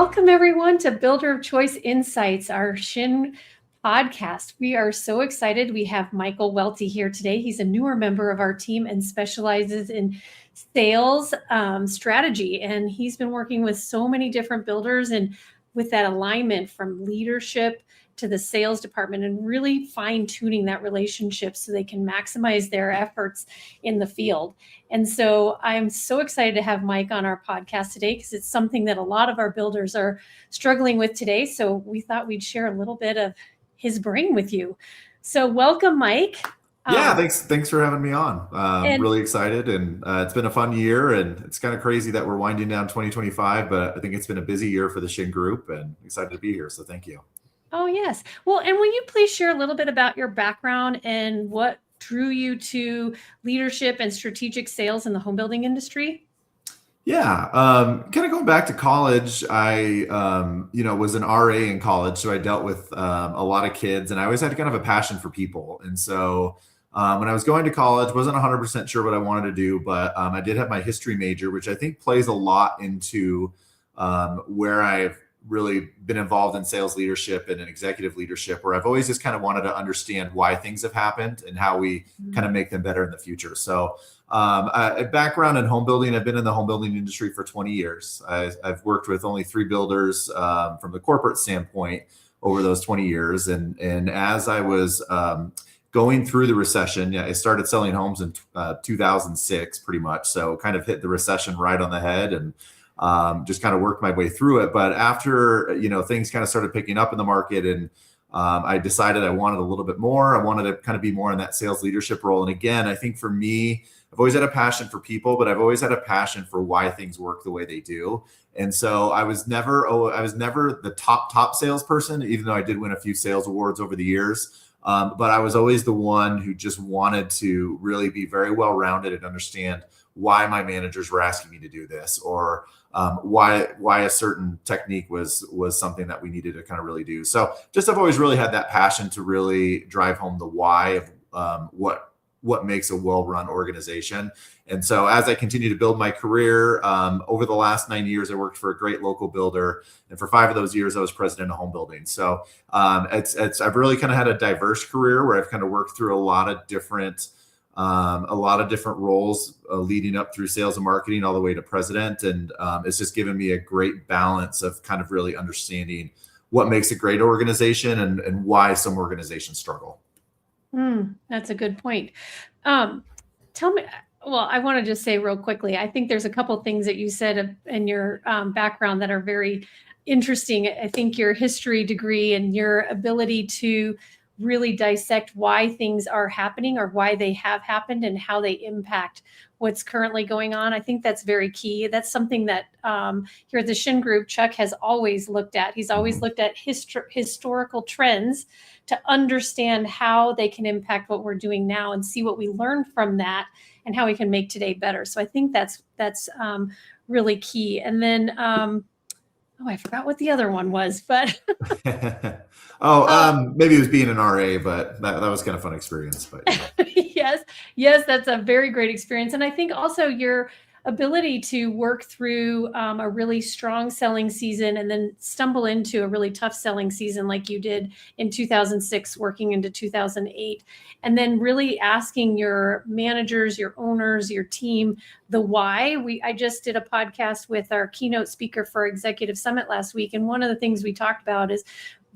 Welcome, everyone, to Builder of Choice Insights, our Shinn podcast. We are so excited. We have Michael Welty here today. He's a newer member of our team and specializes in sales strategy. And he's been working with so many different builders and with that alignment from leadership to the sales department and really fine-tuning that relationship so they can maximize their efforts in the field. And so I'm so excited to have Mike on our podcast today because it's something that a lot of our builders are struggling with today. So we thought we'd share a little bit of his brain with you. So welcome, Mike. Yeah, thanks for having me on. Really excited, and it's been a fun year, and it's kind of crazy that we're winding down 2025, but I think it's been a busy year for the Shinn Group, and excited to be here. So thank you. Oh, yes. Well, and will you please share a little bit about your background and what drew you to leadership and strategic sales in the home building industry? Yeah, kind of going back to college, I was an RA in college, so I dealt with a lot of kids, and I always had kind of a passion for people. And so when I was going to college, wasn't 100% sure what I wanted to do, but I did have my history major, which I think plays a lot into where I've really been involved in sales leadership and in executive leadership, where I've always just kind of wanted to understand why things have happened and how we kind of make them better in the future. So a background in home building, I've been in the home building industry for 20 years. I've worked with only 3 builders from the corporate standpoint over those 20 years. And as I was going through the recession, I started selling homes in 2006 pretty much. So kind of hit the recession right on the head and just kind of worked my way through it. But after, things kind of started picking up in the market and I decided I wanted a little bit more. I wanted to kind of be more in that sales leadership role. And again, I think for me, I've always had a passion for people, but I've always had a passion for why things work the way they do. And so I was never the top salesperson, even though I did win a few sales awards over the years. But I was always the one who just wanted to really be very well-rounded and understand why my managers were asking me to do this, or why a certain technique was something that we needed to kind of really do. So just I've always really had that passion to really drive home the why of what makes a well-run organization. And so as I continue to build my career, over the last 9 years, I worked for a great local builder. And for 5 of those years, I was president of home building. So I've really kind of had a diverse career where I've kind of worked through a lot of different roles leading up through sales and marketing all the way to president. And it's just given me a great balance of kind of really understanding what makes a great organization and why some organizations struggle. That's a good point. Tell me, well, I want to just say real quickly, I think there's a couple of things that you said in your background that are very interesting. I think your history degree and your ability to really dissect why things are happening or why they have happened and how they impact what's currently going on. I think that's very key. That's something that here at the Shinn Group, Chuck has always looked at. He's always looked at historical trends to understand how they can impact what we're doing now and see what we learned from that and how we can make today better. So I think that's really key. And then, I forgot what the other one was, but maybe it was being an RA, but that was kind of fun experience. But yeah. yes, that's a very great experience. And I think also your ability to work through a really strong selling season and then stumble into a really tough selling season like you did in 2006, working into 2008, and then really asking your managers, your owners, your team, the why. I just did a podcast with our keynote speaker for Executive Summit last week. And one of the things we talked about is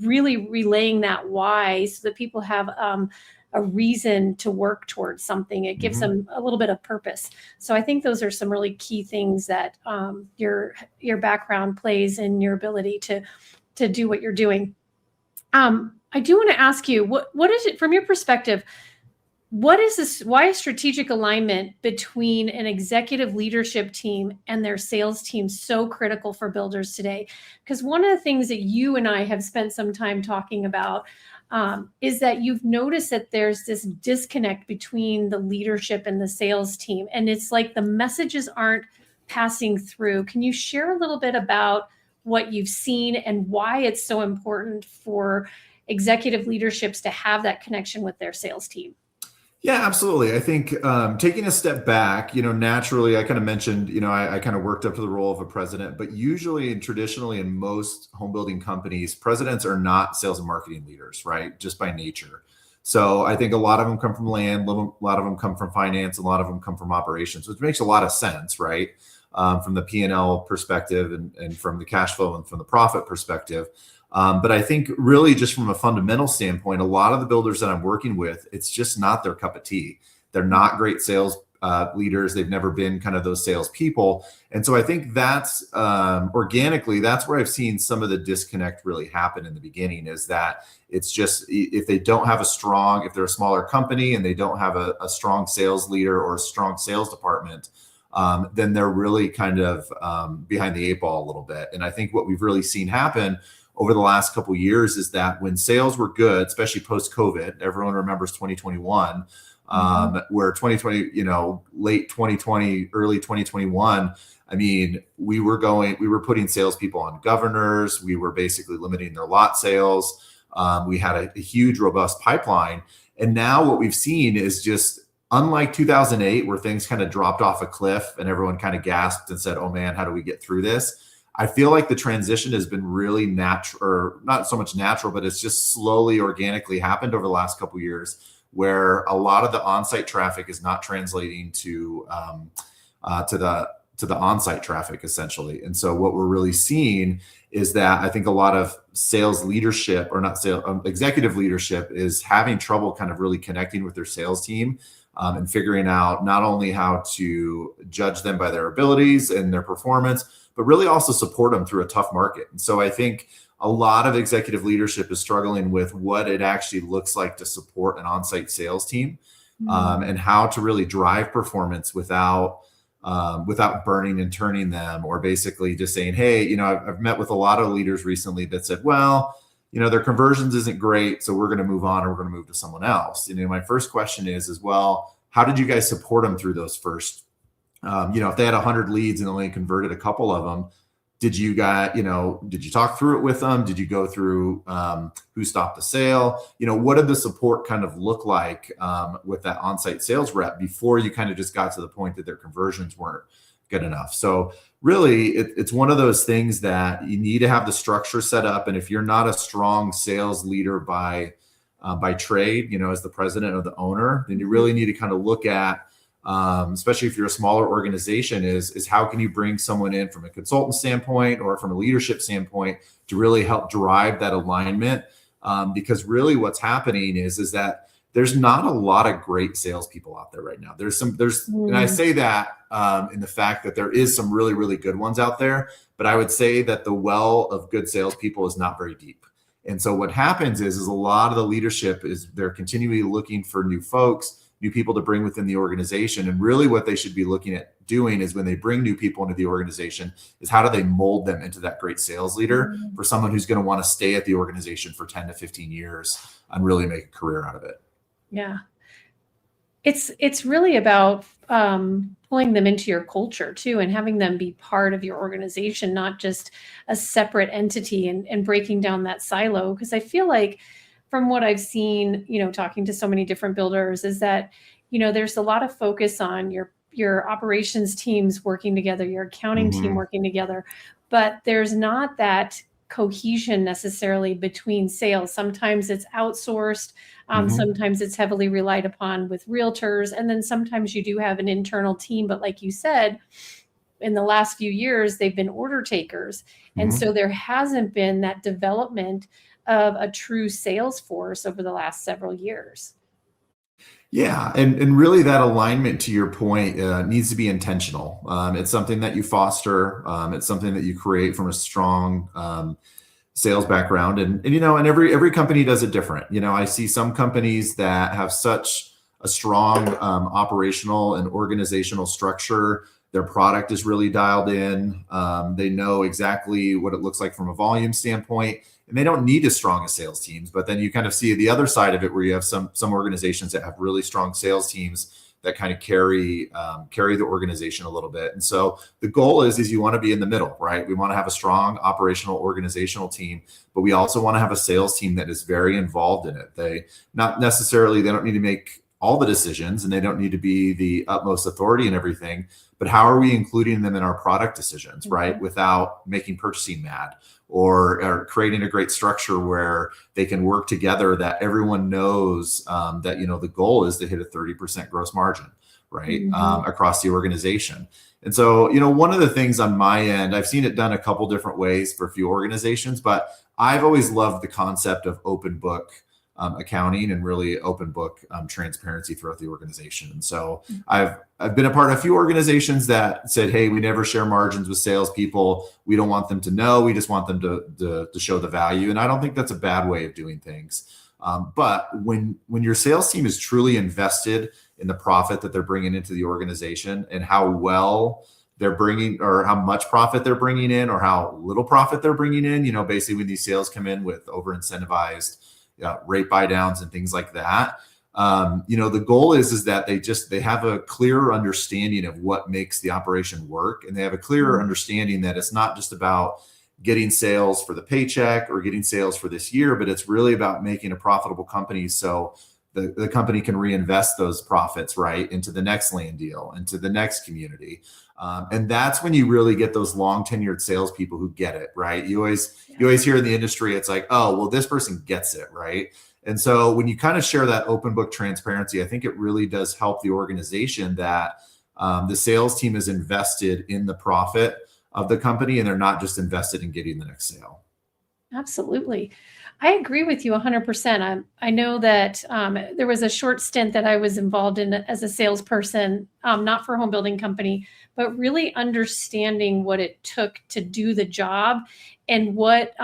really relaying that why so that people have a reason to work towards something. It gives them a little bit of purpose. So I think those are some really key things that your background plays in your ability to do what you're doing. I do want to ask you, what is it from your perspective? What is this? Why is strategic alignment between an executive leadership team and their sales team so critical for builders today? Because one of the things that you and I have spent some time talking about is that you've noticed that there's this disconnect between the leadership and the sales team. And it's like the messages aren't passing through. Can you share a little bit about what you've seen and why it's so important for executive leaderships to have that connection with their sales team? Yeah, absolutely. I think taking a step back, naturally, I kind of mentioned, I kind of worked up to the role of a president, but usually and traditionally in most home building companies, presidents are not sales and marketing leaders, right? Just by nature. So I think a lot of them come from land, a lot of them come from finance, a lot of them come from operations, which makes a lot of sense, right? From the P&L perspective and from the cash flow and from the profit perspective. But I think really just from a fundamental standpoint, a lot of the builders that I'm working with, it's just not their cup of tea. They're not great sales leaders. They've never been kind of those sales people. And so I think that's organically, that's where I've seen some of the disconnect really happen in the beginning, is that it's just, if they don't have if they're a smaller company and they don't have a strong sales leader or a strong sales department, then they're really kind of behind the eight ball a little bit. And I think what we've really seen happen over the last couple of years is that when sales were good, especially post-COVID, everyone remembers 2021, where 2020, late 2020, early 2021, I mean, we were putting salespeople on governors. We were basically limiting their lot sales. We had a huge, robust pipeline. And now what we've seen is just, unlike 2008, where things kind of dropped off a cliff and everyone kind of gasped and said, oh man, how do we get through this? I feel like the transition has been really natural, or not so much natural, but it's just slowly, organically happened over the last couple of years, where a lot of the on-site traffic is not translating to the on-site traffic, essentially. And so what we're really seeing is that I think a lot of sales leadership, or not sales, executive leadership, is having trouble kind of really connecting with their sales team. And figuring out not only how to judge them by their abilities and their performance, but really also support them through a tough market. And so I think a lot of executive leadership is struggling with what it actually looks like to support an on-site sales team, and how to really drive performance without burning and turning them, or basically just saying, hey, I've met with a lot of leaders recently that said, well, their conversions isn't great, so we're going to move on, or we're going to move to someone else. My first question is, well, how did you guys support them through those first, if they had 100 leads and only converted a couple of them, did you talk through it with them? Did you go through who stopped the sale? What did the support kind of look like with that on-site sales rep before you kind of just got to the point that their conversions weren't good enough? So really, it's one of those things that you need to have the structure set up. And if you're not a strong sales leader by trade, as the president or the owner, then you really need to kind of look at, especially if you're a smaller organization, is how can you bring someone in from a consultant standpoint or from a leadership standpoint to really help drive that alignment? Because really what's happening is that there's not a lot of great salespeople out there right now. And I say that in the fact that there is some really, really good ones out there, but I would say that the well of good salespeople is not very deep. And so what happens is a lot of the leadership they're continually looking for new folks, new people to bring within the organization. And really what they should be looking at doing is, when they bring new people into the organization, is how do they mold them into that great sales leader for someone who's going to want to stay at the organization for 10 to 15 years and really make a career out of it. Yeah. It's really about pulling them into your culture too, and having them be part of your organization, not just a separate entity, and breaking down that silo. Because I feel like, from what I've seen, talking to so many different builders, is that, there's a lot of focus on your operations teams working together, your accounting team working together, but there's not that cohesion necessarily between sales. Sometimes it's outsourced. Sometimes it's heavily relied upon with realtors. And then sometimes you do have an internal team, but like you said, in the last few years, they've been order takers. And so there hasn't been that development of a true sales force over the last several years. Yeah. And really that alignment, to your point, needs to be intentional. It's something that you foster. It's something that you create from a strong sales background. And every company does it different. I see some companies that have such a strong operational and organizational structure. Their product is really dialed in. They know exactly what it looks like from a volume standpoint, and they don't need as strong as sales teams. But then you kind of see the other side of it, where you have some organizations that have really strong sales teams that kind of carry the organization a little bit. And so the goal is you want to be in the middle, right? We want to have a strong operational organizational team, but we also want to have a sales team that is very involved in it. They don't need to make all the decisions and they don't need to be the utmost authority in everything, but how are we including them in our product decisions, right? Without making purchasing mad, or creating a great structure where they can work together, that everyone knows that, the goal is to hit a 30% gross margin, right? Across the organization. And so, one of the things on my end, I've seen it done a couple different ways for a few organizations, but I've always loved the concept of open book accounting and really open book transparency throughout the organization. And so I've been a part of a few organizations that said, hey, we never share margins with salespeople. We don't want them to know. We just want them to show the value. And I don't think that's a bad way of doing things. But when your sales team is truly invested in the profit that they're bringing into the organization and how well they're bringing, or how much profit they're bringing in, or how little profit they're bringing in, basically when these sales come in with over incentivized rate buy downs and things like that, the goal is that they have a clearer understanding of what makes the operation work, and they have a clearer understanding that it's not just about getting sales for the paycheck or getting sales for this year, but it's really about making a profitable company so the company can reinvest those profits right into the next land deal, into the next community. And that's when you really get those long tenured salespeople who get it, right? You always hear in the industry, it's like, oh, well, this person gets it, right? And so when you kind of share that open book transparency, I think it really does help the organization that the sales team is invested in the profit of the company, and they're not just invested in getting the next sale. Absolutely. I agree with you 100%. I know that there was a short stint that I was involved in as a salesperson, not for a home building company, but really understanding what it took to do the job and what,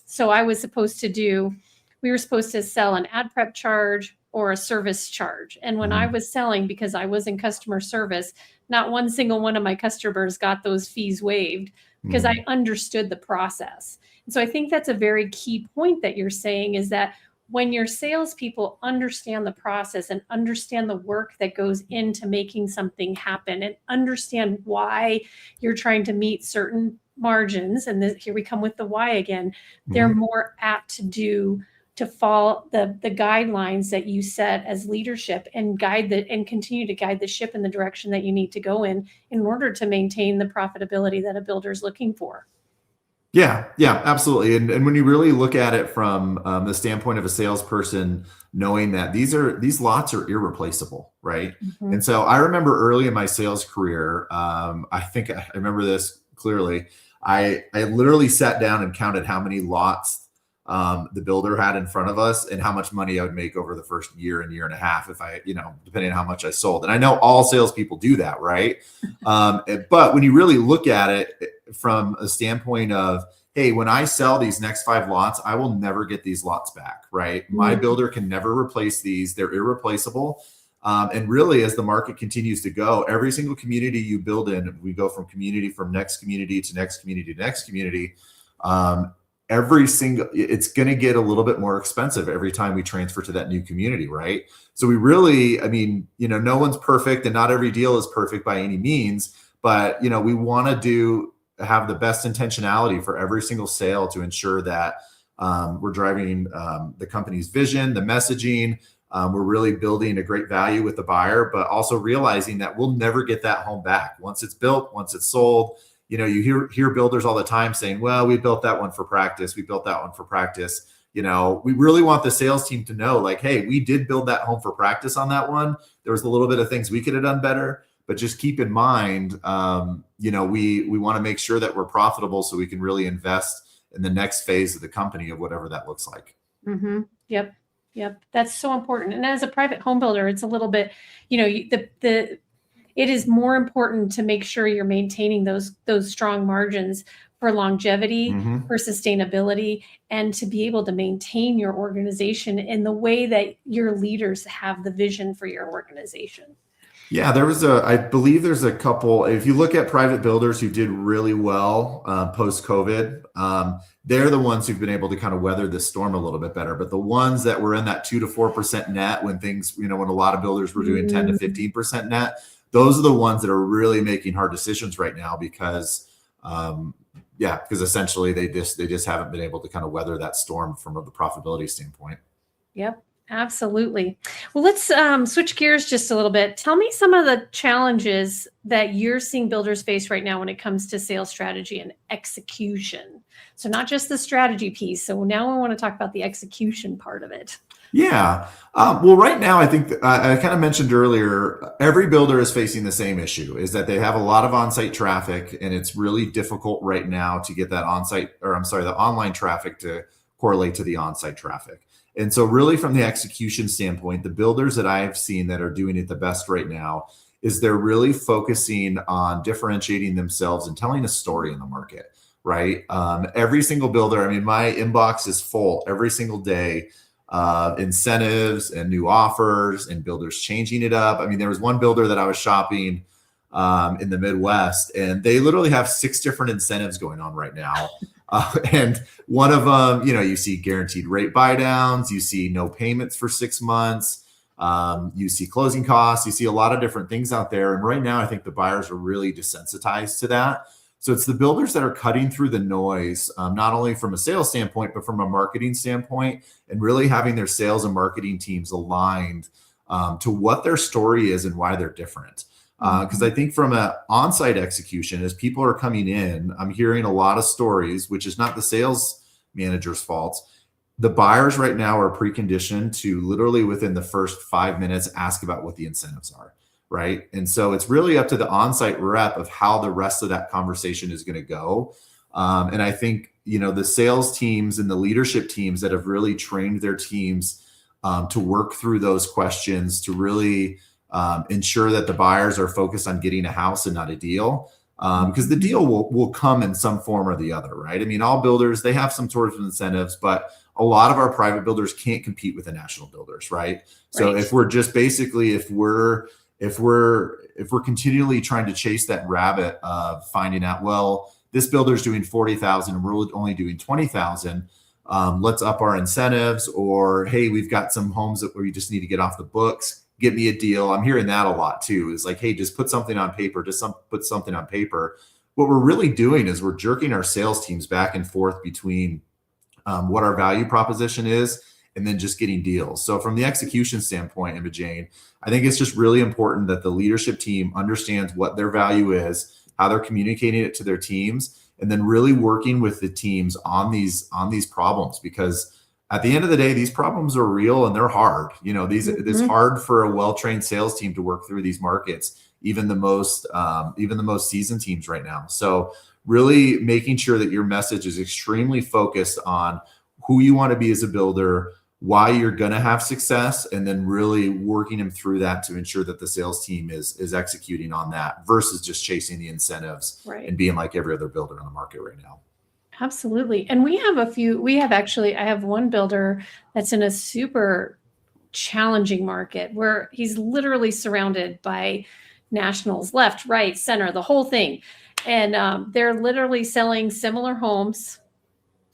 so I was supposed to do, we were supposed to sell an ad prep charge or a service charge. And when I was selling, because I was in customer service, not one single one of my customers got those fees waived because I understood the process. And so I think that's a very key point that you're saying, is that when your salespeople understand the process and understand the work that goes into making something happen and understand why you're trying to meet certain margins, and here we come with the why again, they're more apt to follow the guidelines that you set as leadership and continue to guide the ship in the direction that you need to go in order to maintain the profitability that a builder is looking for. Yeah, absolutely. And when you really look at it from the standpoint of a salesperson, knowing that these lots are irreplaceable, right? And so I remember early in my sales career, I think I remember this clearly. I literally sat down and counted how many lots the builder had in front of us and how much money I would make over the first year and a half if I, depending on how much I sold. And I know all salespeople do that, right? But when you really look at it from a standpoint of, hey, when I sell these next 5 lots, I will never get these lots back, right? My builder can never replace these. They're irreplaceable. And really, as the market continues to go, every single community you build in, we go from next community to next community to next community. It's going to get a little bit more expensive every time we transfer to that new community, right? So we really, no one's perfect and not every deal is perfect by any means, but, we want to have the best intentionality for every single sale to ensure that we're driving the company's vision, the messaging. We're really building a great value with the buyer, but also realizing that we'll never get that home back. Once it's built, once it's sold, you hear builders all the time saying, well, we built that one for practice. We built that one for practice. We really want the sales team to know, like, hey, we did build that home for practice on that one. There was a little bit of things we could have done better, but just keep in mind, we want to make sure that we're profitable so we can really invest in the next phase of the company of whatever that looks like. Yep. That's so important. And as a private home builder, it's a little bit, it is more important to make sure you're maintaining those strong margins for longevity, for sustainability, and to be able to maintain your organization in the way that your leaders have the vision for your organization. Yeah, I believe there's a couple, if you look at private builders who did really well post-COVID, they're the ones who've been able to kind of weather this storm a little bit better. But the ones that were in that 2 to 4% net when things, when a lot of builders were doing 10 to 15% net, those are the ones that are really making hard decisions right now because essentially they just haven't been able to kind of weather that storm from the profitability standpoint. Yep, Absolutely. Well, let's switch gears just a little bit. Tell me some of the challenges that you're seeing builders face right now when it comes to sales strategy and execution. So, not just the strategy piece. So, now we want to talk about the execution part of it. Yeah. Well, right now, I think I kind of mentioned earlier, every builder is facing the same issue, is that they have a lot of on-site traffic, and it's really difficult right now to get that the online traffic to correlate to the on-site traffic. And so really from the execution standpoint, the builders that I've seen that are doing it the best right now is they're really focusing on differentiating themselves and telling a story in the market, right? Every single builder, I mean, my inbox is full every single day, incentives and new offers and builders changing it up. I mean, there was one builder that I was shopping in the Midwest, and they literally have 6 different incentives going on right now. And one of them, you see guaranteed rate buy downs, you see no payments for 6 months, you see closing costs, you see a lot of different things out there. And right now, I think the buyers are really desensitized to that. So it's the builders that are cutting through the noise, not only from a sales standpoint, but from a marketing standpoint, and really having their sales and marketing teams aligned to what their story is and why they're different. Because I think from an on-site execution, as people are coming in, I'm hearing a lot of stories, which is not the sales manager's fault. The buyers right now are preconditioned to literally within the first 5 minutes ask about what the incentives are, right? And so it's really up to the on-site rep of how the rest of that conversation is going to go. And I think, the sales teams and the leadership teams that have really trained their teams to work through those questions, to really ensure that the buyers are focused on getting a house and not a deal, because the deal will come in some form or the other, right? I mean, all builders, they have some sort of incentives, but a lot of our private builders can't compete with the national builders, right? So if we're just basically, if we're continually trying to chase that rabbit of finding out, well, this builder's doing 40,000 and we're only doing 20,000, let's up our incentives, or hey, we've got some homes that we just need to get off the books, get me a deal. I'm hearing that a lot too. Is like, hey, just put something on paper. Put something on paper. What we're really doing is we're jerking our sales teams back and forth between what our value proposition is and then just getting deals. So from the execution standpoint, Emma Jane, I think it's just really important that the leadership team understands what their value is, how they're communicating it to their teams, and then really working with the teams on these problems, because at the end of the day, these problems are real and they're hard. It's hard for a well-trained sales team to work through these markets, even the most seasoned teams right now. So really making sure that your message is extremely focused on who you want to be as a builder, why you're going to have success, and then really working them through that to ensure that the sales team is executing on that versus just chasing the incentives and being like every other builder on the market right now. Absolutely. And I have one builder that's in a super challenging market where he's literally surrounded by nationals, left, right, center, the whole thing. And they're literally selling similar homes.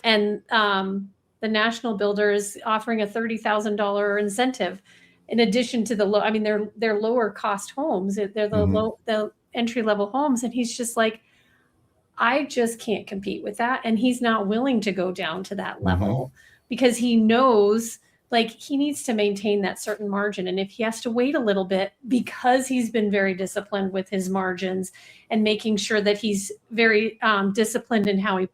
And the national builder is offering a $30,000 incentive in addition to they're lower cost homes. They're the entry level homes. And he's just like, I just can't compete with that. And he's not willing to go down to that level because he knows he needs to maintain that certain margin. And if he has to wait a little bit, because he's been very disciplined with his margins and making sure that he's very disciplined in how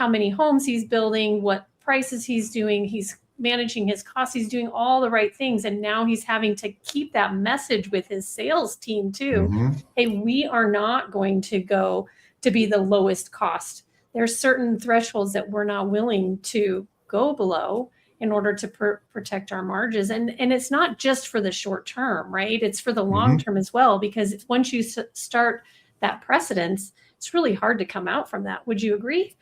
many homes he's building, what prices he's doing, he's managing his costs, he's doing all the right things. And now he's having to keep that message with his sales team too. Hey, we are not going to go to be the lowest cost. There's certain thresholds that we're not willing to go below in order to protect our margins. And it's not just for the short term, right? It's for the long term as well, because once you start that precedence, it's really hard to come out from that. Would you agree?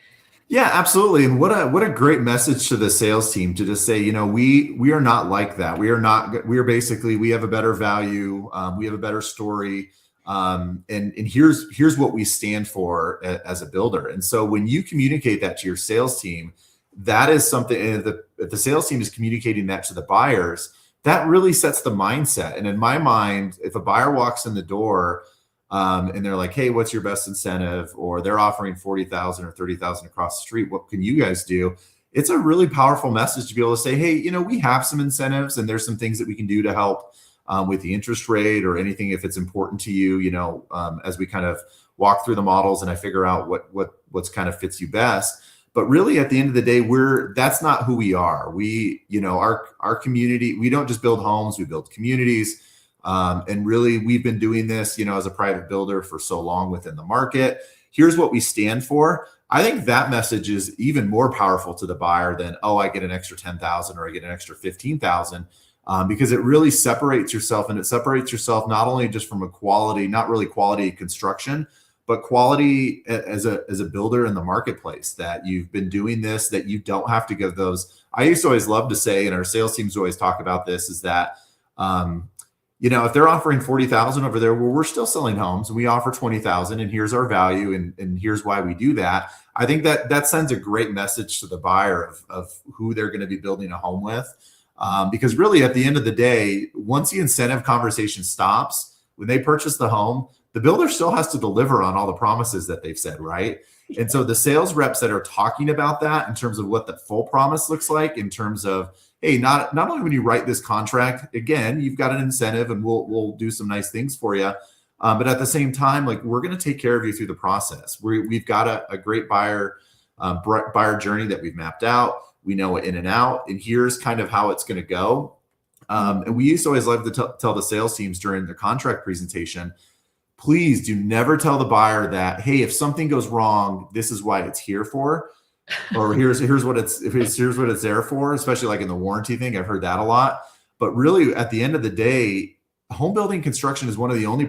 Yeah, absolutely. And what a great message to the sales team to just say, we are not like that. We have a better value. We have a better story. And here's what we stand for as a builder. And so when you communicate that to your sales team, that is something, and if the sales team is communicating that to the buyers, that really sets the mindset. And in my mind, if a buyer walks in the door and they're like, hey, what's your best incentive? Or they're offering 40,000 or 30,000 across the street, what can you guys do? it's a really powerful message to be able to say, hey, we have some incentives and there's some things that we can do to help with the interest rate or anything if it's important to you, as we kind of walk through the models and I figure out what's kind of fits you best. But really at the end of the day, that's not who we are. We, our community, we don't just build homes, we build communities. And really we've been doing this, as a private builder for so long within the market. Here's what we stand for. I think that message is even more powerful to the buyer than, oh, I get an extra 10,000 or I get an extra 15,000. Because it really separates yourself, and it separates yourself not only just from a quality, not really quality construction, but quality as a builder in the marketplace, that you've been doing this, that you don't have to give those. I used to always love to say, and our sales teams always talk about this, is that, if they're offering 40,000 over there, well, we're still selling homes and we offer 20,000 and here's our value and here's why we do that. I think that sends a great message to the buyer of who they're going to be building a home with. Because really at the end of the day, once the incentive conversation stops, when they purchase the home, the builder still has to deliver on all the promises that they've said, right? And so the sales reps that are talking about that in terms of what the full promise looks like, in terms of, hey, not only when you write this contract, again, you've got an incentive and we'll do some nice things for you. But at the same time, like, we're going to take care of you through the process. We've got a great buyer journey that we've mapped out. We know it in and out, and here's kind of how it's going to go. And we used to always love to tell the sales teams during the contract presentation, please do never tell the buyer that, hey, if something goes wrong, this is why it's here for, or here's what it's there for, especially like in the warranty thing. I've heard that a lot. But really at the end of the day, home building construction is one of the only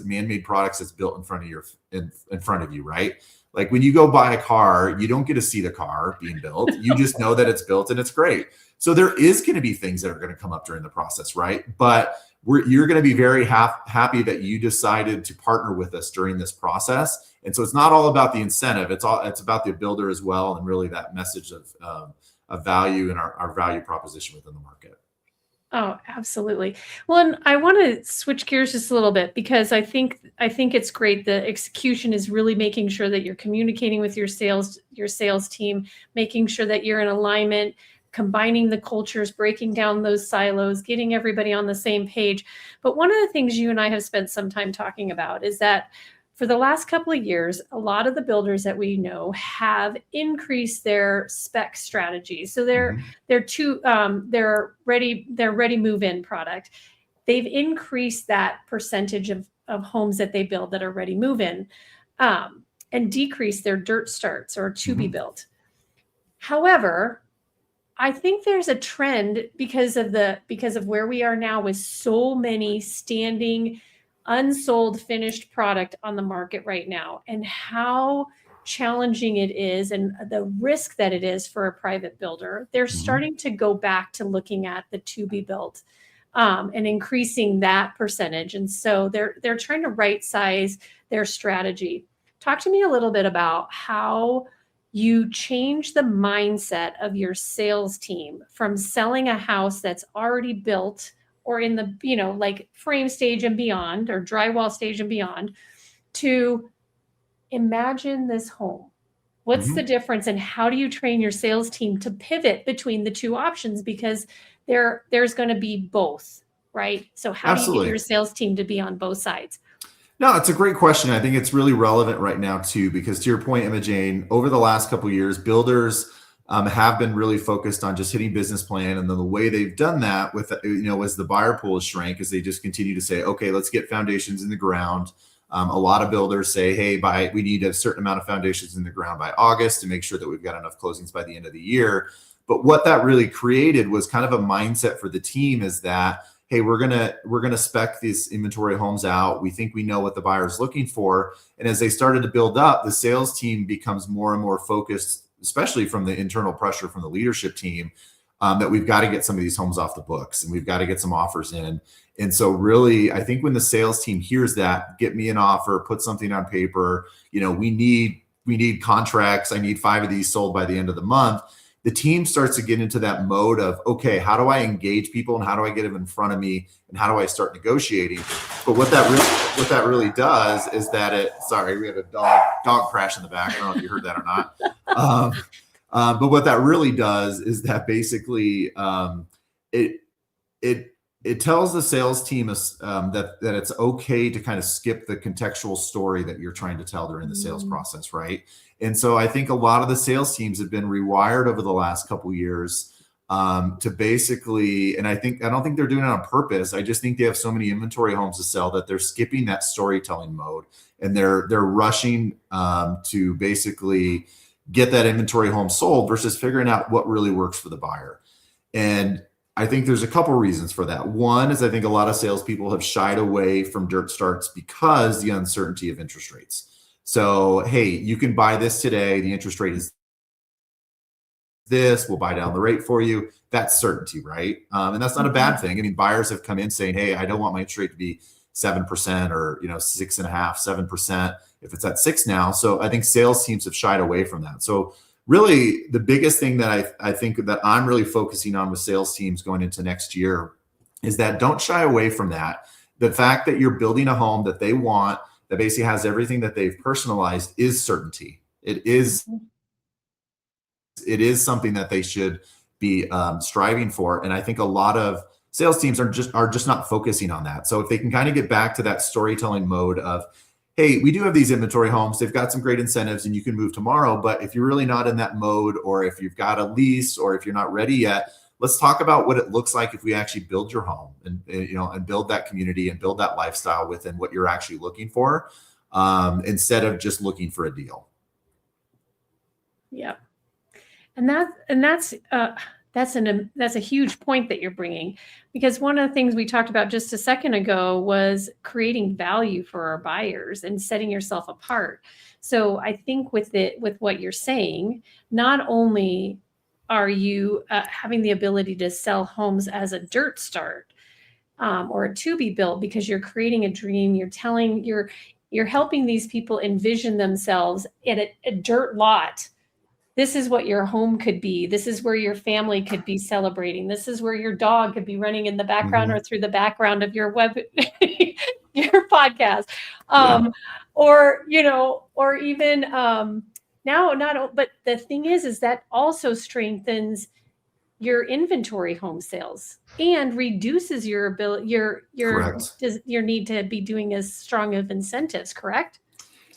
man-made products that's built in front of you, right? Like when you go buy a car, you don't get to see the car being built. You just know that it's built and it's great. So there is going to be things that are going to come up during the process, right? But you're going to be very happy that you decided to partner with us during this process. And so it's not all about the incentive. It's about the builder as well, and really that message of value and our value proposition within the market. Oh, absolutely. Well, and I want to switch gears just a little bit, because I think it's great. The execution is really making sure that you're communicating with your sales team, making sure that you're in alignment, combining the cultures, breaking down those silos, getting everybody on the same page. But one of the things you and I have spent some time talking about is that for the last couple of years, a lot of the builders that we know have increased their spec strategies. So they're ready move-in product. They've increased that percentage of homes that they build that are ready move-in, and decreased their dirt starts or to be built. However, I think there's a trend because of where we are now with so many standing unsold finished product on the market right now, and how challenging it is and the risk that it is for a private builder. They're starting to go back to looking at the to be built and increasing that percentage. And so they're trying to right size their strategy. Talk to me a little bit about how you change the mindset of your sales team from selling a house that's already built or in the, like frame stage and beyond, or drywall stage and beyond, to imagine this home. What's the difference, and how do you train your sales team to pivot between the two options? Because there's going to be both, right? So how do you get your sales team to be on both sides? No, it's a great question. I think it's really relevant right now too, because to your point, Emma Jane, over the last couple of years, builders have been really focused on just hitting business plan. And then the way they've done that with, as the buyer pool has shrank, is they just continue to say, okay, let's get foundations in the ground. A lot of builders say, hey, we need a certain amount of foundations in the ground by August to make sure that we've got enough closings by the end of the year. But what that really created was kind of a mindset for the team, is that, hey, we're gonna spec these inventory homes out. We think we know what the buyer's looking for. And as they started to build up, the sales team becomes more and more focused, especially from the internal pressure from the leadership team, that we've got to get some of these homes off the books and we've got to get some offers in. And so really, I think when the sales team hears that, get me an offer, put something on paper, we need contracts. I need 5 of these sold by the end of the month. The team starts to get into that mode of, okay, how do I engage people and how do I get them in front of me and how do I start negotiating? But what that really does is that sorry, we had a dog crash in the back. I don't know if you heard that or not. But what that really does is that basically it it it tells the sales team that it's okay to kind of skip the contextual story that you're trying to tell during the sales Mm, process, right? And so I think a lot of the sales teams have been rewired over the last couple years to basically, and I don't think they're doing it on purpose. I just think they have so many inventory homes to sell that they're skipping that storytelling mode, and they're rushing to basically get that inventory home sold versus figuring out what really works for the buyer. And I think there's a couple reasons for that. One is I think a lot of salespeople have shied away from dirt starts because the uncertainty of interest rates. So, hey, you can buy this today. The interest rate is this. We'll buy down the rate for you. That's certainty, right? And that's not a bad mhm. thing. I mean, buyers have come in saying, hey, I don't want my interest rate to be 7% or 6.5%, 7% if it's at 6 now. So I think sales teams have shied away from that. So really the biggest thing that I think that I'm really focusing on with sales teams going into next year is that don't shy away from that. The fact that you're building a home that they want, that basically has everything that they've personalized, is certainty. It is something that they should be striving for. And I think a lot of sales teams are just not focusing on that. So if they can kind of get back to that storytelling mode of, hey, we do have these inventory homes, they've got some great incentives and you can move tomorrow, but if you're really not in that mode, or if you've got a lease, or if you're not ready yet, let's talk about what it looks like if we actually build your home, and build that community and build that lifestyle within what you're actually looking for, instead of just looking for a deal. Yeah. And that's a huge point that you're bringing, because one of the things we talked about just a second ago was creating value for our buyers and setting yourself apart. So I think with what you're saying, not only are you having the ability to sell homes as a dirt start, or a to be built, because you're creating a dream, you're helping these people envision themselves in a dirt lot. This is what your home could be. This is where your family could be celebrating. This is where your dog could be running in the background or Mhm. through the background of your web, your podcast. Yeah. Um, or even now, but the thing is that also strengthens your inventory home sales and reduces your ability, Correct. your need to be doing as strong of incentives, correct?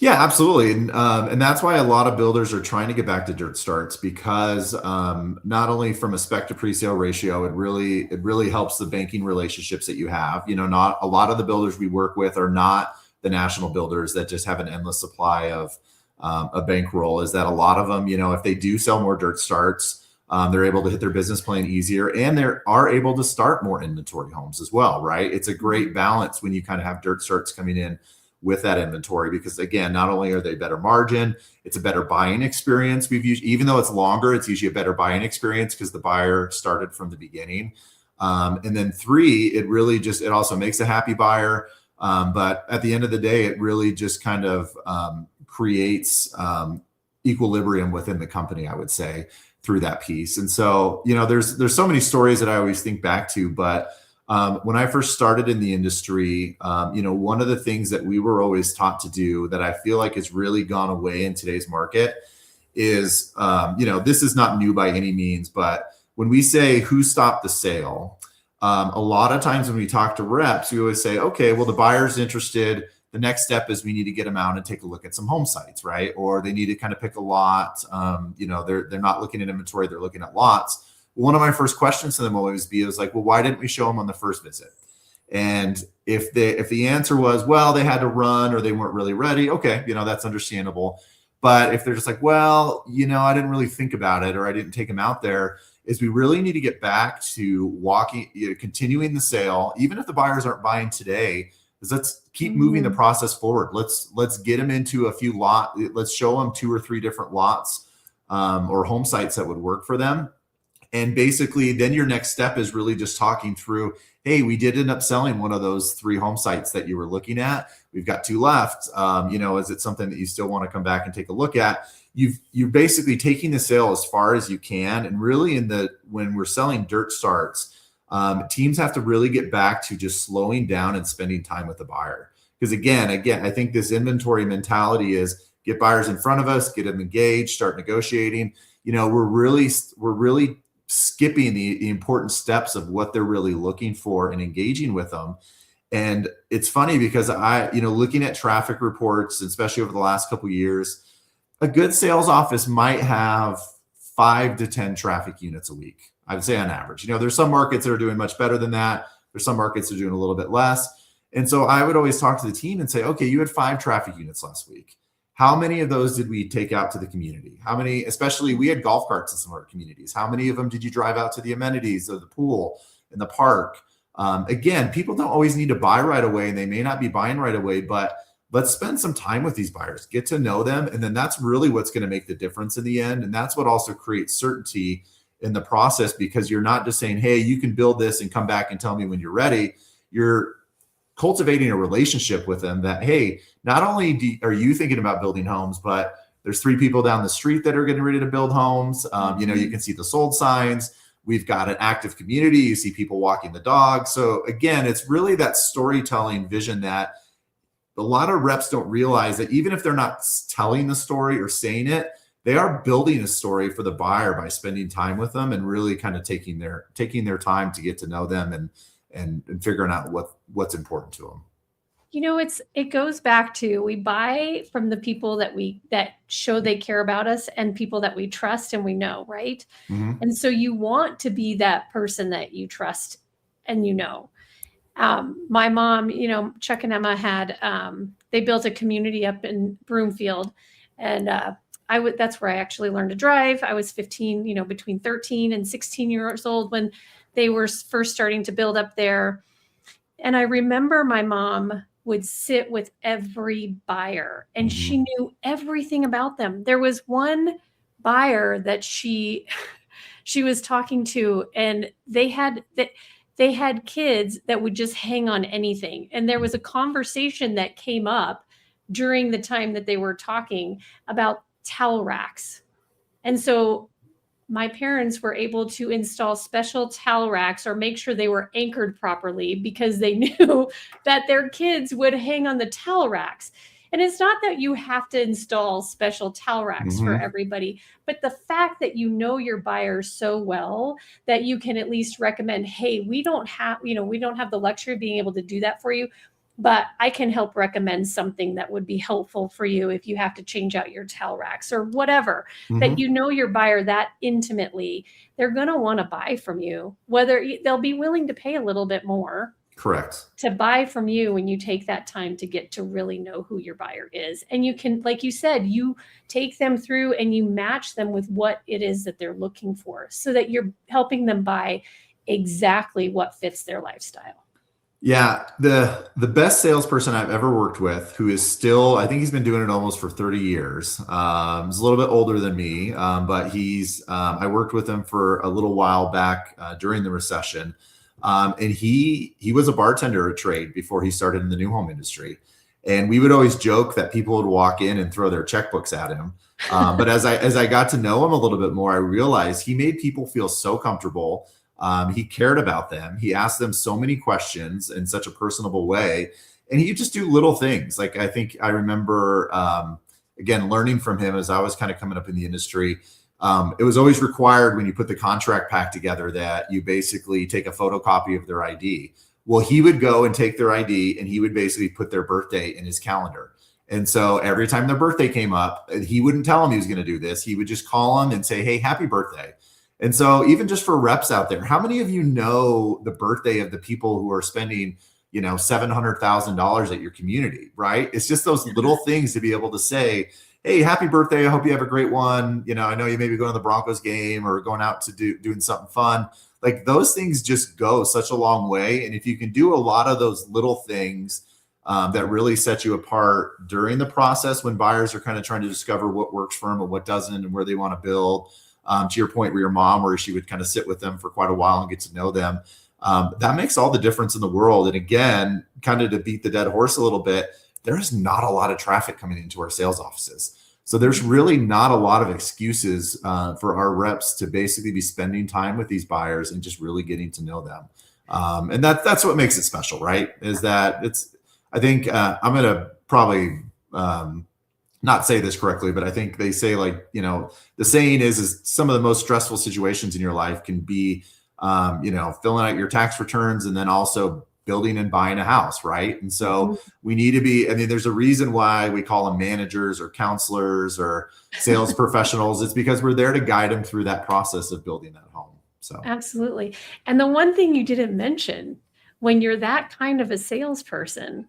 Yeah, absolutely. And that's why a lot of builders are trying to get back to dirt starts, because not only from a spec to pre-sale ratio, it really helps the banking relationships that you have. Not a lot of the builders we work with are not the national builders that just have an endless supply of a bankroll. Is that a lot of them, if they do sell more dirt starts, they're able to hit their business plan easier, and they are able to start more inventory homes as well, right? It's a great balance when you kind of have dirt starts coming in with that inventory, because again, not only are they better margin, it's a better buying experience. We've used, even though it's longer, it's usually a better buying experience because the buyer started from the beginning. And then three, it also makes a happy buyer. But at the end of the day, it really just kind of creates equilibrium within the company, I would say, through that piece. And so, there's so many stories that I always think back to, but when I first started in the industry, one of the things that we were always taught to do that I feel like has really gone away in today's market is, this is not new by any means, but when we say who stopped the sale, a lot of times when we talk to reps, we always say, okay, well, the buyer's interested. The next step is we need to get them out and take a look at some home sites, right? Or they need to kind of pick a lot. They're not looking at inventory, they're looking at lots. One of my first questions to them always was like, well, why didn't we show them on the first visit? And if the answer was, well, they had to run or they weren't really ready, okay, that's understandable. But if they're just like, well, I didn't really think about it, or I didn't take them out there, is we really need to get back to continuing the sale, even if the buyers aren't buying today. Is let's keep moving the Mhm. process forward. Let's get them into a few let's show them 2 or 3 different lots, or home sites that would work for them. And basically, then your next step is really just talking through, hey, we did end up selling one of those 3 home sites that you were looking at. We've got 2 left. Is it something that you still want to come back and take a look at? You're basically taking the sale as far as you can. And really, when we're selling dirt starts, teams have to really get back to just slowing down and spending time with the buyer. Because again, I think this inventory mentality is get buyers in front of us, get them engaged, start negotiating. we're really skipping the important steps of what they're really looking for and engaging with them. And it's funny because looking at traffic reports, especially over the last couple of years, a good sales office might have 5 to 10 traffic units a week, I would say on average. There's some markets that are doing much better than that. There's some markets that are doing a little bit less. And so I would always talk to the team and say, okay, you had 5 traffic units last week. How many of those did we take out to the community? How many, especially we had golf carts in some of our communities. How many of them did you drive out to the amenities of the pool and the park? Again, people don't always need to buy right away, and they may not be buying right away, but let's spend some time with these buyers, get to know them. And then that's really what's going to make the difference in the end. And that's what also creates certainty in the process, because you're not just saying, hey, you can build this and come back and tell me when you're ready. You're cultivating a relationship with them that, hey, not only are you thinking about building homes, but there's 3 people down the street that are getting ready to build homes. You can see the sold signs. We've got an active community. You see people walking the dog. So again, it's really that storytelling vision that a lot of reps don't realize, that even if they're not telling the story or saying it, they are building a story for the buyer by spending time with them and really kind of taking their time to get to know them and figuring out what's important to them. It goes back to, we buy from the people that show they care about us, and people that we trust and we know, right? Mm-hmm. And so you want to be that person that you trust and my mom, Chuck and Emma had, they built a community up in Broomfield, and that's where I actually learned to drive. I was 15, between 13 and 16 years old when they were first starting to build up there. And I remember my mom would sit with every buyer, and she knew everything about them. There was one buyer that she was talking to, and they had kids that would just hang on anything. And there was a conversation that came up during the time that they were talking about towel racks. And so my parents were able to install special towel racks, or make sure they were anchored properly, because they knew that their kids would hang on the towel racks. And it's not that you have to install special towel racks for everybody, but the fact that you know your buyers so well that you can at least recommend, hey, we don't have the luxury of being able to do that for you, but I can help recommend something that would be helpful for you if you have to change out your towel racks or whatever. That your buyer that intimately, they're going to want to buy from you, whether they'll be willing to pay a little bit more. Correct. To buy from you when you take that time to get to really know who your buyer is. And you can, like you said, you take them through and you match them with what it is that they're looking for, so that you're helping them buy exactly what fits their lifestyle. Yeah, the best salesperson I've ever worked with, who is still, I think he's been doing it almost for 30 years. He's a little bit older than me, but I worked with him for a little while back during the recession. And he was a bartender at trade before he started in the new home industry. And we would always joke that people would walk in and throw their checkbooks at him. But as I got to know him a little bit more, I realized he made people feel so comfortable. He cared about them. He asked them so many questions in such a personable way. And he would just do little things. Like, I think I remember, again, learning from him as I was kind of coming up in the industry. It was always required when you put the contract pack together that you basically take a photocopy of their ID. Well, he would go and take their ID, and he would basically put their birthday in his calendar. And so every time their birthday came up, he wouldn't tell them he was going to do this. He would just call them and say, hey, happy birthday. And so even just for reps out there, how many of you know the birthday of the people who are spending, $700,000 at your community, right? It's just those little things to be able to say, hey, happy birthday. I hope you have a great one. I know you may be going to the Broncos game or going out to doing something fun. Like, those things just go such a long way. And if you can do a lot of those little things that really set you apart during the process, when buyers are kind of trying to discover what works for them and what doesn't, and where they want to build, to your point where your mom, where she would kind of sit with them for quite a while and get to know them, that makes all the difference in the world. And again, kind of to beat the dead horse a little bit, there's not a lot of traffic coming into our sales offices. So there's really not a lot of excuses for our reps to basically be spending time with these buyers and just really getting to know them. And that's what makes it special, right? Is that I think I'm going to probably not say this correctly, but I think they say, like, the saying is some of the most stressful situations in your life can be, filling out your tax returns and then also building and buying a house, right? And so we need to be, I mean, there's a reason why we call them managers or counselors or sales professionals. It's because we're there to guide them through that process of building that home. So Absolutely. And the one thing you didn't mention, when you're that kind of a salesperson,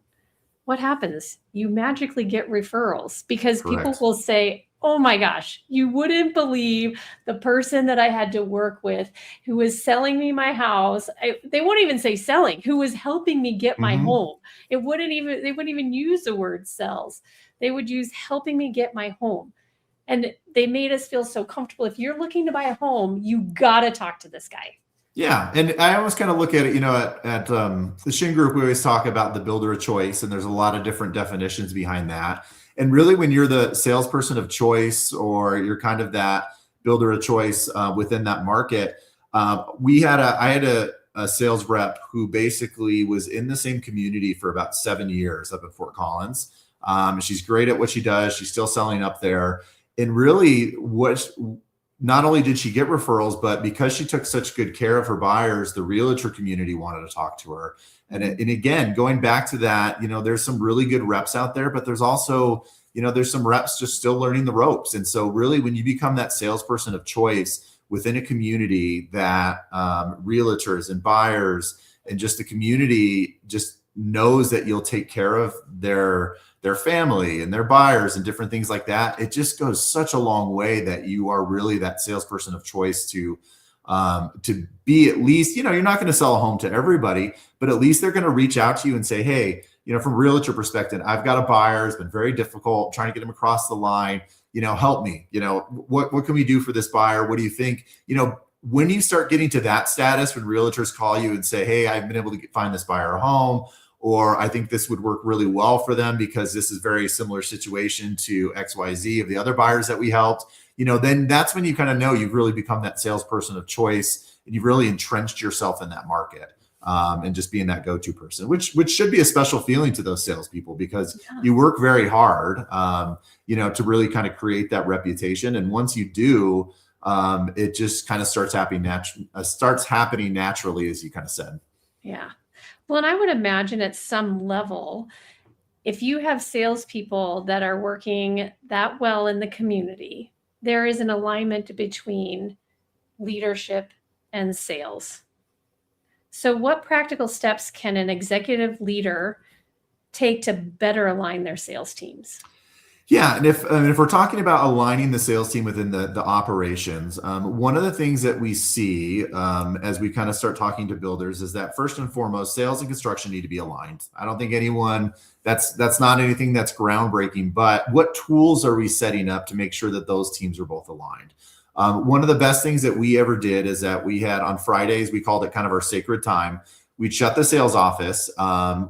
what happens? You magically get referrals because people correct. will say, oh my gosh, you wouldn't believe the person that I had to work with who was selling me my house. They won't even say selling, who was helping me get my Hmm. home. They wouldn't even use the word sells. They would use helping me get my home. And they made us feel so comfortable. If you're looking to buy a home, you got to talk to this guy. Yeah, and I always kind of look at it, at the Shinn Group, we always talk about the builder of choice, and there's a lot of different definitions behind that. And really, when you're the salesperson of choice, or you're kind of that builder of choice within that market, I had a sales rep who basically was in the same community for about 7 years up in Fort Collins. She's great at what she does. She's still selling up there. And really, not only did she get referrals, but because she took such good care of her buyers, the realtor community wanted to talk to her. And again, going back to that, there's some really good reps out there, but there's also, there's some reps just still learning the ropes. And so really, when you become that salesperson of choice within a community, that realtors and buyers and just the community just knows that you'll take care of their family and their buyers and different things like that, it just goes such a long way that you are really that salesperson of choice to be, at least, you're not going to sell a home to everybody, but at least they're going to reach out to you and say, hey, from a realtor perspective, I've got a buyer. It's been very difficult trying to get him across the line. Help me. What can we do for this buyer? What do you think? When you start getting to that status, when realtors call you and say, hey, I've been able to find this buyer a home, or I think this would work really well for them because this is very similar situation to XYZ of the other buyers that we helped, then that's when you kind of know you've really become that salesperson of choice and you've really entrenched yourself in that market, and just being that go-to person, which should be a special feeling to those salespeople, because you work very hard, to really kind of create that reputation. And once you do, it just kind of starts happening naturally, as you kind of said. Yeah. Well, and I would imagine at some level, if you have salespeople that are working that well in the community, there is an alignment between leadership and sales. So, what practical steps can an executive leader take to better align their sales teams? Yeah, and if we're talking about aligning the sales team within the operations, one of the things that we see as we kind of start talking to builders is that first and foremost, sales and construction need to be aligned. I don't think that's not anything that's groundbreaking, but what tools are we setting up to make sure that those teams are both aligned? One of the best things that we ever did is that we had on Fridays, we called it kind of our sacred time. We'd shut the sales office,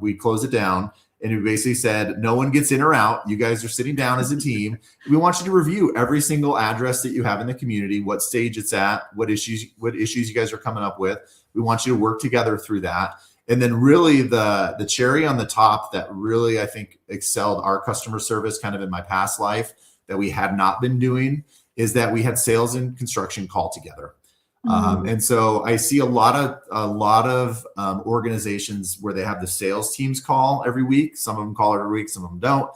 we'd close it down. And we basically said, no one gets in or out. You guys are sitting down as a team. We want you to review every single address that you have in the community, what stage it's at, what issues you guys are coming up with. We want you to work together through that. And then really the cherry on the top that really, I think, excelled our customer service kind of in my past life that we had not been doing is that we had sales and construction call together. And so I see a lot of organizations where they have the sales teams call every week. Some of them call every week, some of them don't.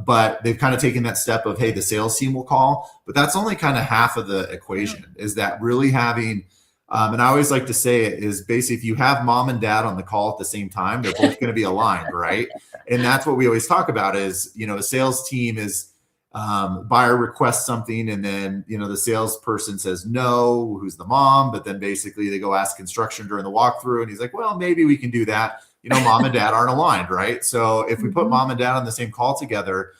But they've kind of taken that step of, hey, the sales team will call, but that's only kind of half of the equation. Is that really having, and I always like to say it is basically, if you have mom and dad on the call at the same time, they're both going to be aligned, right? And that's what we always talk about is, a sales team is, buyer requests something, and then the salesperson says no, who's the mom, but then basically they go ask construction during the walkthrough, and he's like, well, maybe we can do that. Mom and dad aren't aligned, right? So if we put mom and dad on the same call together,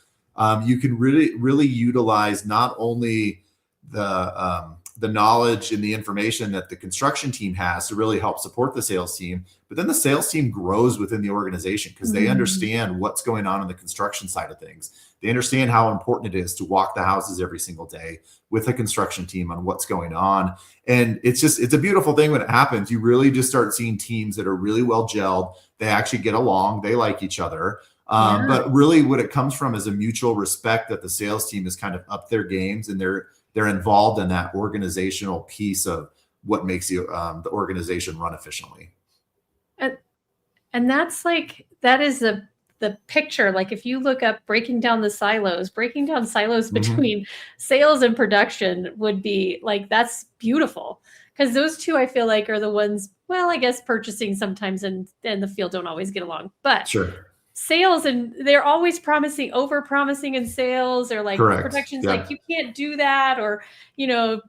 you can really utilize not only the knowledge and the information that the construction team has to really help support the sales team, but then the sales team grows within the organization because they understand what's going on the construction side of things. They understand how important it is to walk the houses every single day with a construction team on what's going on. And it's a beautiful thing when it happens. You really just start seeing teams that are really well gelled. They actually get along. They like each other. Yeah. But really what it comes from is a mutual respect that the sales team has kind of upped their games, and they're involved in that organizational piece of what makes the organization run efficiently. And, and that's like, that is the picture. Like if you look up breaking down silos Mm-hmm. between sales and production would be like, that's beautiful. Because those two, I feel like, are the ones, well, I guess purchasing sometimes and the field don't always get along, but Sure. sales, and they're always over promising in sales, or like Correct. production's Yeah. like, you can't do that, or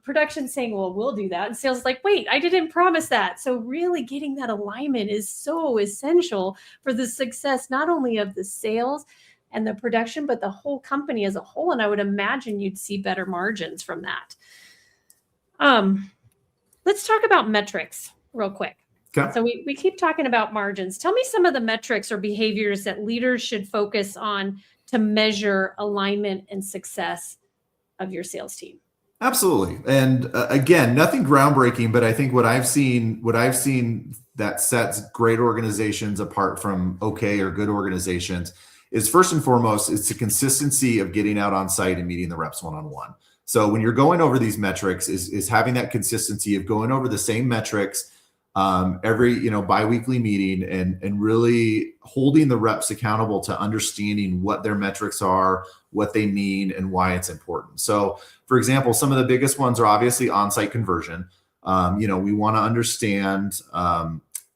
production saying, well, we'll do that, and sales is like, wait, I didn't promise that. So really getting that alignment is so essential for the success, not only of the sales and the production, but the whole company as a whole. And I would imagine you'd see better margins from that. Let's talk about metrics real quick. Okay. So we keep talking about margins. Tell me some of the metrics or behaviors that leaders should focus on to measure alignment and success of your sales team. Absolutely. And again, nothing groundbreaking, but I think what I've seen that sets great organizations apart from okay or good organizations is, first and foremost, it's the consistency of getting out on site and meeting the reps one-on-one. So when you're going over these metrics, is having that consistency of going over the same metrics every biweekly meeting, and really holding the reps accountable to understanding what their metrics are, what they mean, and why it's important. So for example, some of the biggest ones are obviously on-site conversion. We want to understand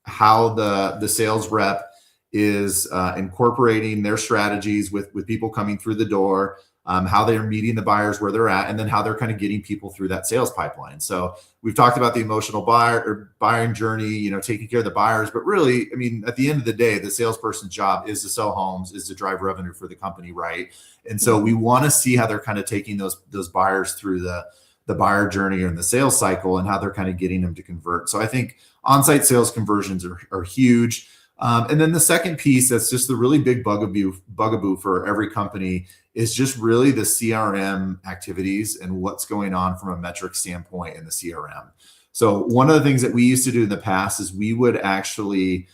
how the sales rep is incorporating their strategies with people coming through the door, how they're meeting the buyers where they're at, and then how they're kind of getting people through that sales pipeline. So we've talked about the emotional buying journey, taking care of the buyers, but really, I mean, at the end of the day, the salesperson's job is to sell homes, is to drive revenue for the company, right? And so we want to see how they're kind of taking those buyers through the buyer journey and the sales cycle, and how they're kind of getting them to convert. So I think on-site sales conversions are huge. And then the second piece that's just the really big bugaboo for every company is just really the CRM activities and what's going on from a metric standpoint in the CRM. So one of the things that we used to do in the past is we would actually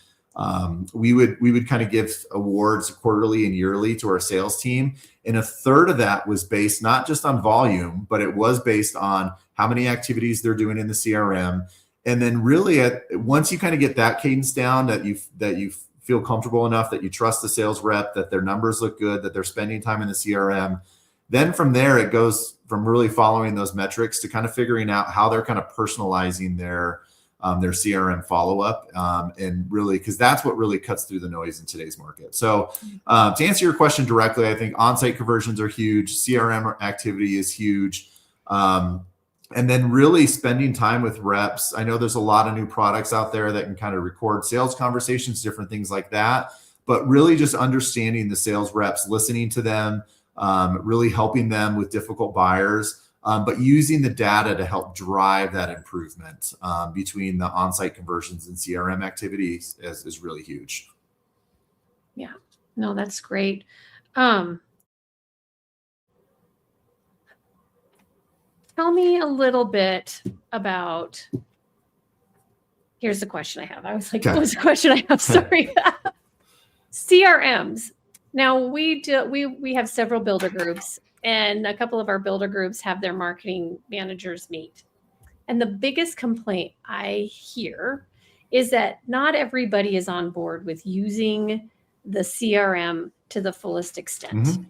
we would kind of give awards quarterly and yearly to our sales team, and a third of that was based not just on volume, but it was based on how many activities they're doing in the CRM. And then really once you kind of get that cadence down, that you feel comfortable enough, that you trust the sales rep, that their numbers look good, that they're spending time in the CRM, then from there, it goes from really following those metrics to kind of figuring out how they're kind of personalizing their CRM follow-up. And really, because that's what really cuts through the noise in today's market. So to answer your question directly, I think on-site conversions are huge. CRM activity is huge. And then really spending time with reps. I know there's a lot of new products out there that can kind of record sales conversations, different things like that, but really just understanding the sales reps, listening to them, really helping them with difficult buyers, but using the data to help drive that improvement between the on-site conversions and CRM activities is really huge. Yeah, no, that's great. Tell me a little bit about, here's the question I have. I was like, what was the question I have? Sorry. CRMs. Now we have several builder groups, and a couple of our builder groups have their marketing managers meet. And the biggest complaint I hear is that not everybody is on board with using the CRM to the fullest extent. Mm-hmm.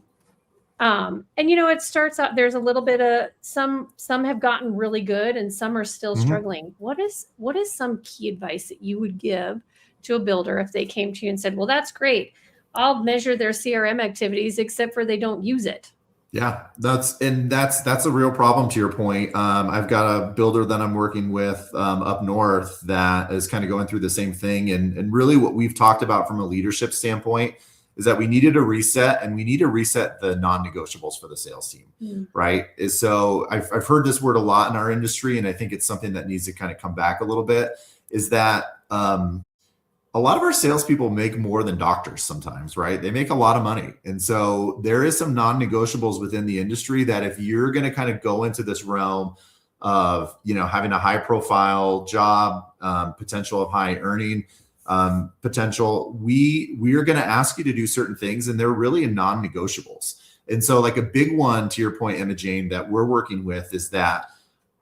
And it starts out, there's a little bit of some have gotten really good and some are still struggling. What is some key advice that you would give to a builder if they came to you and said, well, that's great, I'll measure their CRM activities, except for they don't use it? Yeah, that's a real problem, to your point. I've got a builder that I'm working with up north that is kind of going through the same thing. And really what we've talked about from a leadership standpoint is that we needed a reset, and we need to reset the non-negotiables for the sales team, right? So I've heard this word a lot in our industry, and I think it's something that needs to kind of come back a little bit, is that a lot of our salespeople make more than doctors sometimes, right? They make a lot of money. And so there is some non-negotiables within the industry that if you're going to kind of go into this realm of, having a high profile job, potential of high earning, potential, we are going to ask you to do certain things, and they're really non-negotiables. And so like a big one, to your point, Emma Jane, that we're working with is that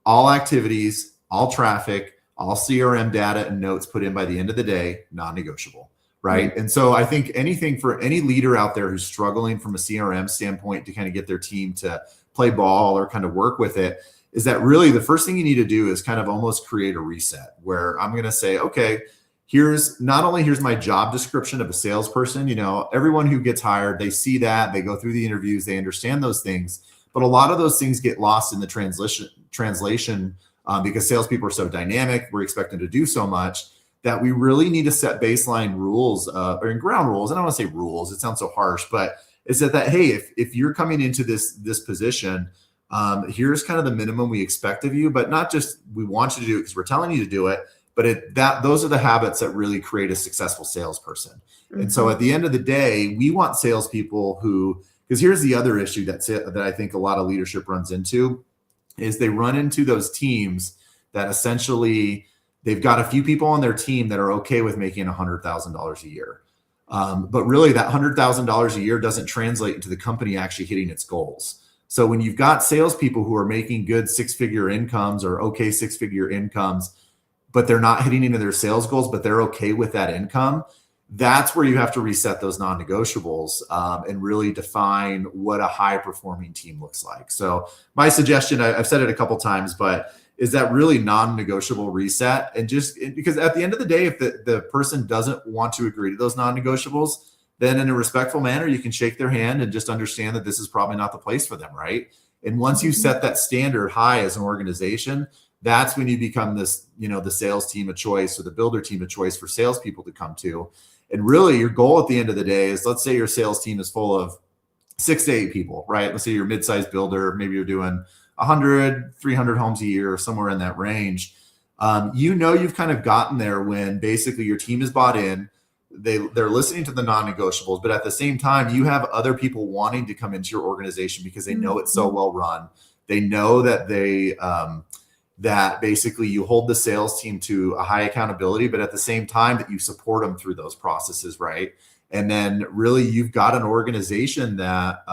all activities, all traffic, all CRM data and notes put in by the end of the day, non-negotiable, right? Mm-hmm. And so I think anything for any leader out there who's struggling from a CRM standpoint to kind of get their team to play ball or kind of work with it, is that really the first thing you need to do is kind of almost create a reset where I'm going to say, okay, here's my job description of a salesperson. You know, everyone who gets hired, they see that, they go through the interviews, they understand those things, but a lot of those things get lost in the translation because salespeople are so dynamic. We're expected to do so much that we really need to set baseline rules or ground rules. And I don't want to say rules, it sounds so harsh, but it's that hey, if you're coming into this position, here's kind of the minimum we expect of you, but not just we want you to do it because we're telling you to do it, but those are the habits that really create a successful salesperson. Mm-hmm. And so at the end of the day, we want salespeople who, because here's the other issue that I think a lot of leadership runs into, is they run into those teams that essentially they've got a few people on their team that are okay with making $100,000 a year. But really that $100,000 a year doesn't translate into the company actually hitting its goals. So when you've got salespeople who are making good six-figure incomes or okay six-figure incomes, but they're not hitting into their sales goals, but they're okay with that income, that's where you have to reset those non-negotiables and really define what a high-performing team looks like. So my suggestion, I've said it a couple times, but is that really non-negotiable reset. And just because at the end of the day, if the person doesn't want to agree to those non-negotiables, then in a respectful manner, you can shake their hand and just understand that this is probably not the place for them, right? And once you set that standard high as an organization, that's when you become this, the sales team of choice or the builder team of choice for salespeople to come to. And really your goal at the end of the day is, let's say your sales team is full of 6 to 8 people, right? Let's say you're a mid-sized builder, maybe you're doing 100, 300 homes a year or somewhere in that range. You've kind of gotten there when basically your team is bought in, they're listening to the non-negotiables, but at the same time, you have other people wanting to come into your organization because they know it's so well run. They know that that basically you hold the sales team to a high accountability, but at the same time that you support them through those processes, right? And then really you've got an organization that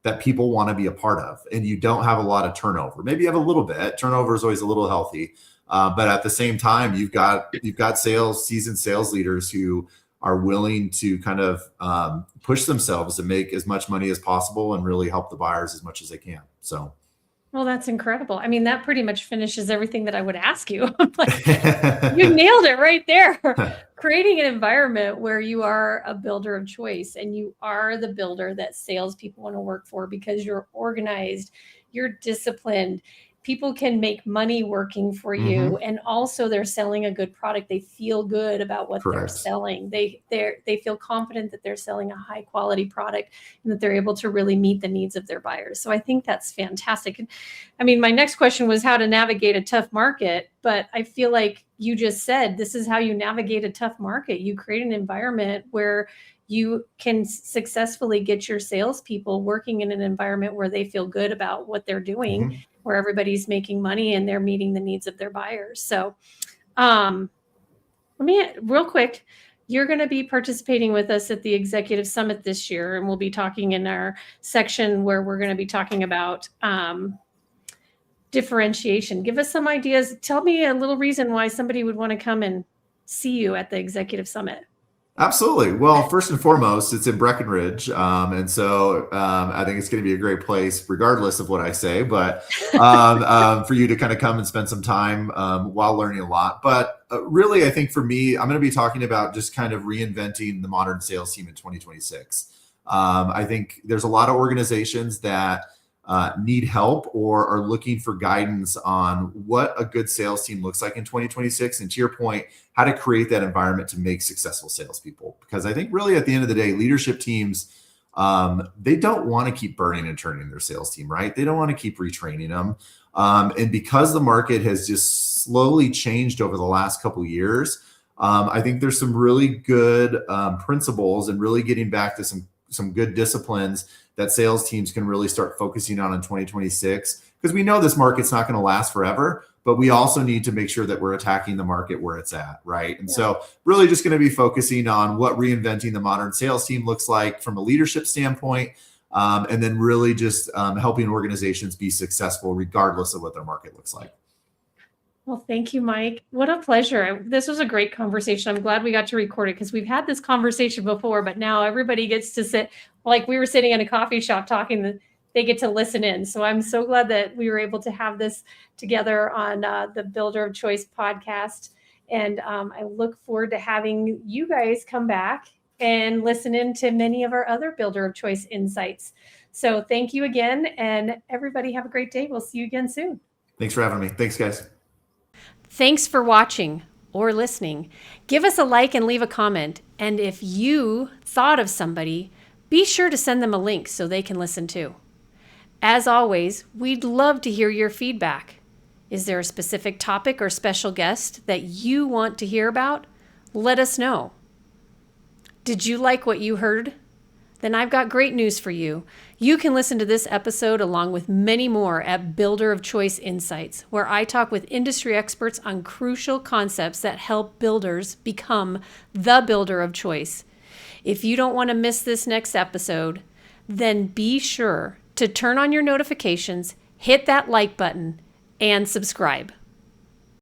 that people want to be a part of, and you don't have a lot of turnover. Maybe you have a little bit. Turnover is always a little healthy, but at the same time, you've got seasoned sales leaders who are willing to kind of push themselves to make as much money as possible and really help the buyers as much as they can. So. Well, that's incredible. I mean, that pretty much finishes everything that I would ask you. You nailed it right there. Creating an environment where you are a builder of choice and you are the builder that salespeople want to work for because you're organized, you're disciplined. People can make money working for you, and also they're selling a good product. They feel good about what they're selling. They feel confident that they're selling a high quality product and that they're able to really meet the needs of their buyers. So I think that's fantastic. I mean, my next question was how to navigate a tough market, but I feel like you just said this is how you navigate a tough market. You create an environment where you can successfully get your salespeople working in an environment where they feel good about what they're doing, where everybody's making money and they're meeting the needs of their buyers. So let me, real quick, you're going to be participating with us at the Executive Summit this year, and we'll be talking in our section where we're going to be talking about differentiation. Give us some ideas. Tell me a little reason why somebody would want to come and see you at the Executive Summit. Absolutely. Well, first and foremost, it's in Breckenridge. And so I think it's going to be a great place, regardless of what I say, but for you to kind of come and spend some time while learning a lot. But really, I think for me, I'm going to be talking about just kind of reinventing the modern sales team in 2026. I think there's a lot of organizations that need help or are looking for guidance on what a good sales team looks like in 2026. And to your point, how to create that environment to make successful salespeople. Because I think really at the end of the day, leadership teams, they don't want to keep burning and turning their sales team, right? They don't want to keep retraining them. And because the market has just slowly changed over the last couple of years, I think there's some really good principles and really getting back to some good disciplines that sales teams can really start focusing on in 2026 because we know this market's not going to last forever, but we also need to make sure that we're attacking the market where it's at, right? And so really just going to be focusing on what reinventing the modern sales team looks like from a leadership standpoint, and then really just helping organizations be successful regardless of what their market looks like. Well, thank you, Mike. What a pleasure. This was a great conversation. I'm glad we got to record it because we've had this conversation before, but now everybody gets to sit like we were sitting in a coffee shop talking. They get to listen in. So I'm so glad that we were able to have this together on the Builder of Choice podcast. And I look forward to having you guys come back and listen in to many of our other Builder of Choice insights. So thank you again, and everybody have a great day. We'll see you again soon. Thanks for having me. Thanks, guys. Thanks for watching or listening. Give us a like and leave a comment. And if you thought of somebody, be sure to send them a link so they can listen too. As always, we'd love to hear your feedback. Is there a specific topic or special guest that you want to hear about? Let us know. Did you like what you heard? Then I've got great news for you. You can listen to this episode along with many more at Builder of Choice Insights, where I talk with industry experts on crucial concepts that help builders become the builder of choice. If you don't want to miss this next episode, then be sure to turn on your notifications, hit that like button, and subscribe.